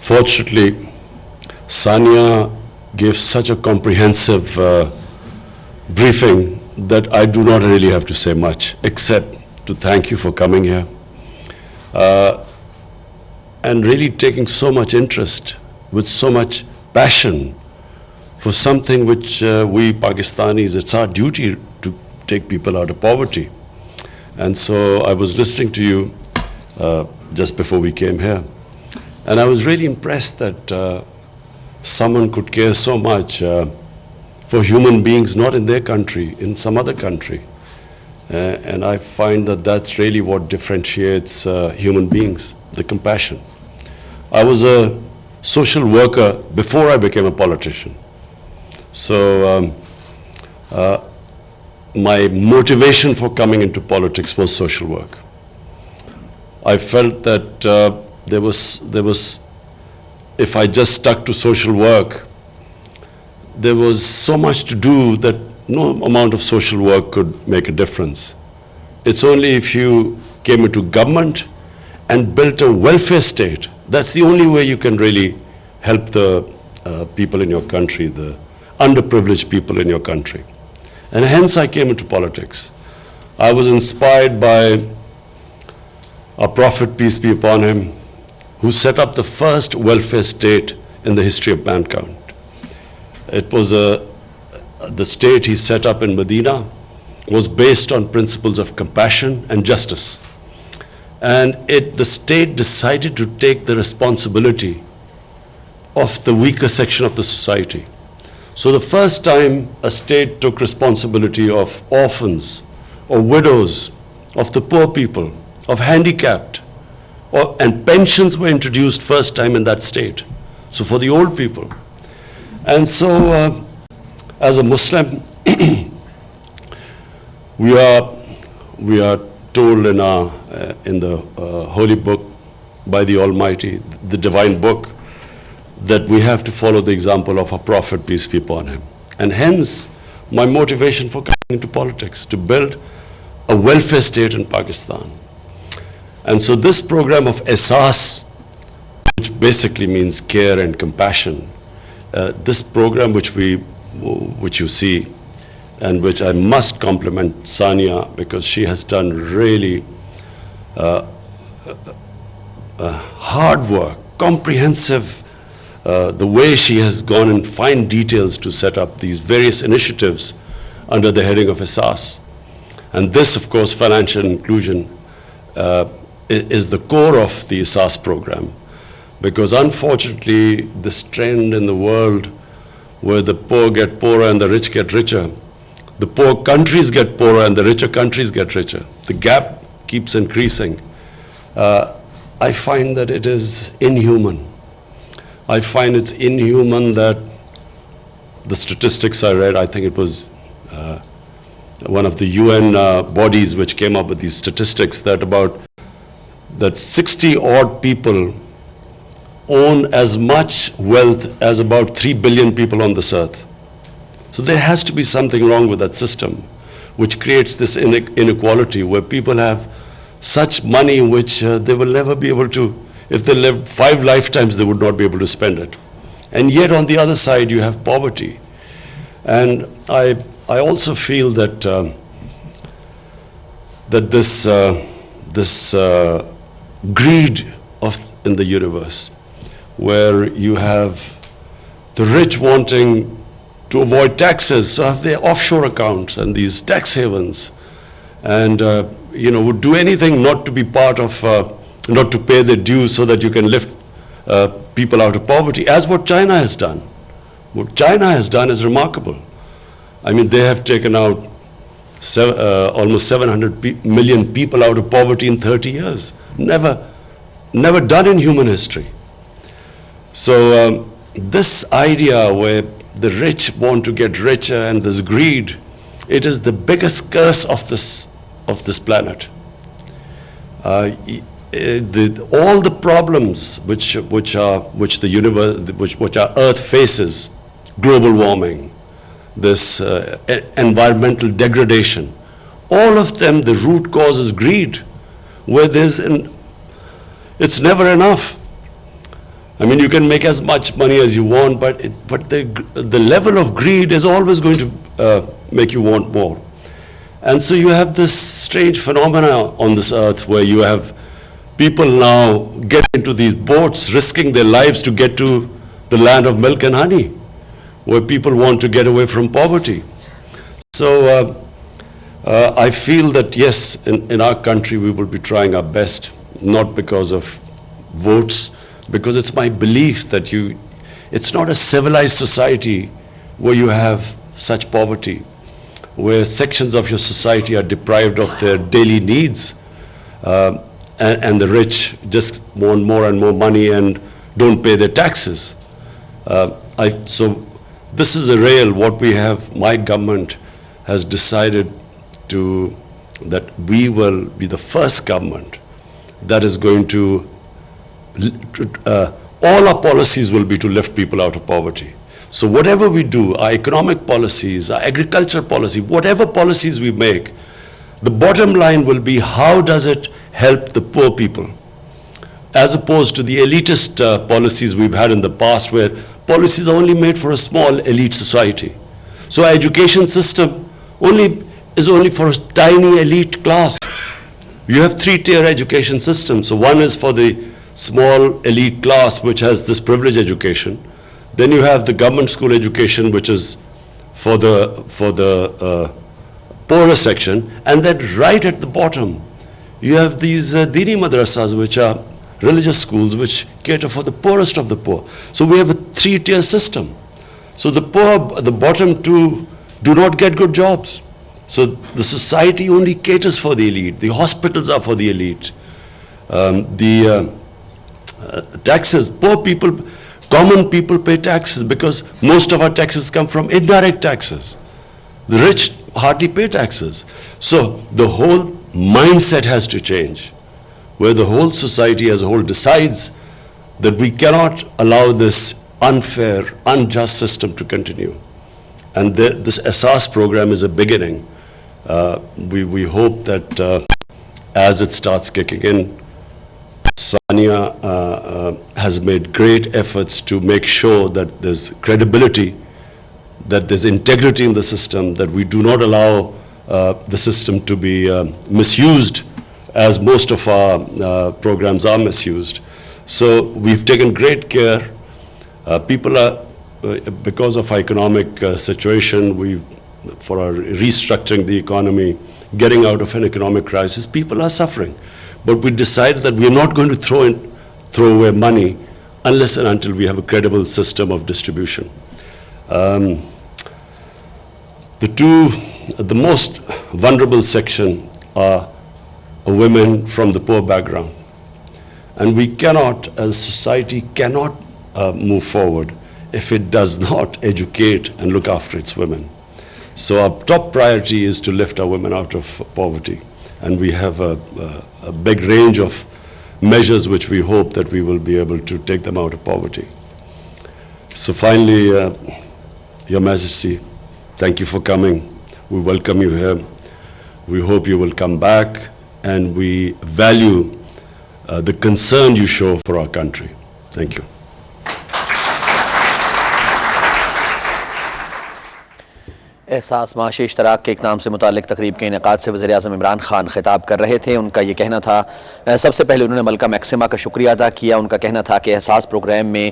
Fortunately, Sania gave such a comprehensive briefing that I do not really have to say much, except to thank you for coming here and really taking so much interest, with so much passion for something which we Pakistanis, it's our duty to take people out of poverty. And so I was listening to you just before we came here, and I was really impressed that someone could care so much for human beings, not in their country, in some other country. And I find that that's really what differentiates human beings, the compassion. I was a social worker before I became a politician. So my motivation for coming into politics was social work. I felt that there was, if I just stuck to social work, there was so much to do that no amount of social work could make a difference. It's only if you came into government and built a welfare state, that's the only way you can really help the people in your country, the underprivileged people in your country. And hence I came into politics. I was inspired by our Prophet, peace be upon him, who set up the first welfare state in the history of mankind. It was the state he set up in Medina was based on principles of compassion and justice. And the state decided to take the responsibility of the weaker section of the society. So the first time a state took responsibility of orphans or widows, of the poor people, of handicapped, and pensions were introduced first time in that state. So for the old people. And so as a Muslim, we are told in the holy book by the Almighty, the divine book, that we have to follow the example of our Prophet, peace be upon him. And hence, my motivation for coming into politics, to build a welfare state in Pakistan. And so this program of Ehsaas, which basically means care and compassion, this program which you see, and which I must compliment Sania, because she has done really hard work, comprehensive, the way she has gone in fine details to set up these various initiatives under the heading of Ehsaas. And this, of course, financial inclusion is the core of the Ehsaas program, because unfortunately this trend in the world where the poor get poorer and the rich get richer, the poor countries get poorer and the richer countries get richer, the gap keeps increasing. I find that it is inhuman. I find it's inhuman that the statistics I read, I think it was one of the UN bodies which came up with these statistics, that 60 odd people own as much wealth as about 3 billion people on this earth. So there has to be something wrong with that system, which creates this inequality where people have such money which they will never be able to, if they lived 5 lifetimes, they would not be able to spend it. And yet on the other side, you have poverty. And I also feel that this greed in the universe, where you have the rich wanting to avoid taxes, so have their offshore accounts and these tax havens, and would do anything not to be part of, not to pay their dues so that you can lift people out of poverty, as what China has done. What China has done is remarkable. I mean, they have taken out almost 700 million people out of poverty in 30 years. Never done in human history. So this idea where the rich want to get richer and this greed, it is the biggest curse of this planet. All the problems which our Earth faces, global warming, this environmental degradation, all of them, the root cause is greed, where it's never enough. I mean, you can make as much money as you want, but the level of greed is always going to make you want more. And so you have this strange phenomena on this earth where you have people now get into these boats, risking their lives to get to the land of milk and honey, where people want to get away from poverty. So I feel that, yes, in our country we will be trying our best, not because of votes, because it's my belief that it's not a civilized society where you have such poverty, where sections of your society are deprived of their daily needs, and the rich just want more and more money and don't pay their taxes. So this is a real, what we have, my government has decided that we will be the first government that is going to all our policies will be to lift people out of poverty. So whatever we do, our economic policies, our agriculture policy, whatever policies we make, the bottom line will be how does it help the poor people, as opposed to the elitist policies we've had in the past, where policies are only made for a small elite society. So our education system is only for a tiny elite class. You have three-tier education system. So one is for the small elite class, which has this privileged education. Then you have the government school education, which is for the poorer section. And then right at the bottom, you have these dini madrasas, which are religious schools, which cater for the poorest of the poor. So we have a three-tier system. So the poor, the bottom two, do not get good jobs. So the society only caters for the elite. The hospitals are for the elite. Taxes, poor people, common people pay taxes because most of our taxes come from indirect taxes. The rich hardly pay taxes. So the whole mindset has to change, where the whole society as a whole decides that we cannot allow this unfair, unjust system to continue. And this Ehsaas program is a beginning. We hope that as it starts kicking in, Sania has made great efforts to make sure that there's credibility, that there's integrity in the system, that we do not allow the system to be misused, as most of our programs are misused. So we've taken great care. People are, because of our economic situation, for our restructuring the economy, getting out of an economic crisis, people are suffering. But we decided that we're not going to throw away money unless and until we have a credible system of distribution. The most vulnerable section are women from the poor background. And we cannot, as society, cannot move forward if it does not educate and look after its women. So our top priority is to lift our women out of poverty. And we have a big range of measures which we hope that we will be able to take them out of poverty. So finally, Your Majesty, thank you for coming. We welcome you here. We hope you will come back, and we value the concern you show for our country. Thank you. एहसास माशी इश्तराक के इक़दाम से मुतालिक तकरीब के इनेकाद से वज़ीर-ए-आज़म इमरान खान खिताब कर रहे थे। उनका ये कहना था, सबसे पहले उन्होंने मलका मैक्सिमा का शुक्रिया अदा किया। उनका कहना था कि एहसास प्रोग्राम में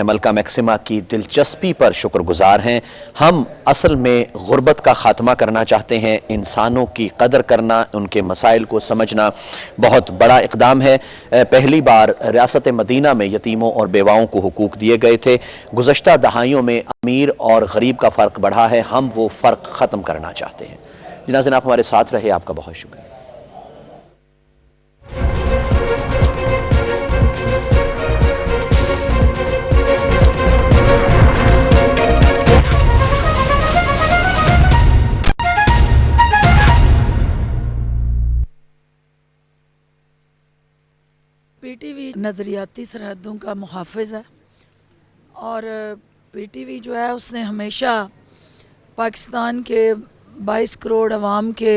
मलका मैक्सिमा की दिलचस्पी पर शुक्रगुजार हैं। हम असल में गुर्बत का ख़ात्मा करना चाहते हैं। इंसानों की कदर करना, उनके मसाइल को समझना बहुत बड़ा इक़दाम है। पहली बार रियासत मदीना में यतीमों और बेवाओं को हुकूक दिए गए थे। गुज़श्ता दहाइयों में अमीर और गरीब का फ़र्क बढ़ा है। हम वो फ़र्क ख़त्म करना चाहते हैं। नाज़रीन, आप हमारे साथ रहे, आपका बहुत शुक्रिया। पीटीवी नज़रियाती सरहदों का मुहाफ़िज़ है और पीटीवी जो है उसने हमेशा पाकिस्तान के 22 करोड़ अवाम के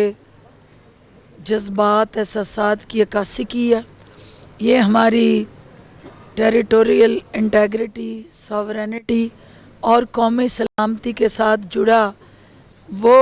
जज्बात एहसासात की अक्कासी की है। ये हमारी टेरिटोरियल इंटेग्रिटी, सॉवरेनिटी और कौमी सलामती के साथ जुड़ा वो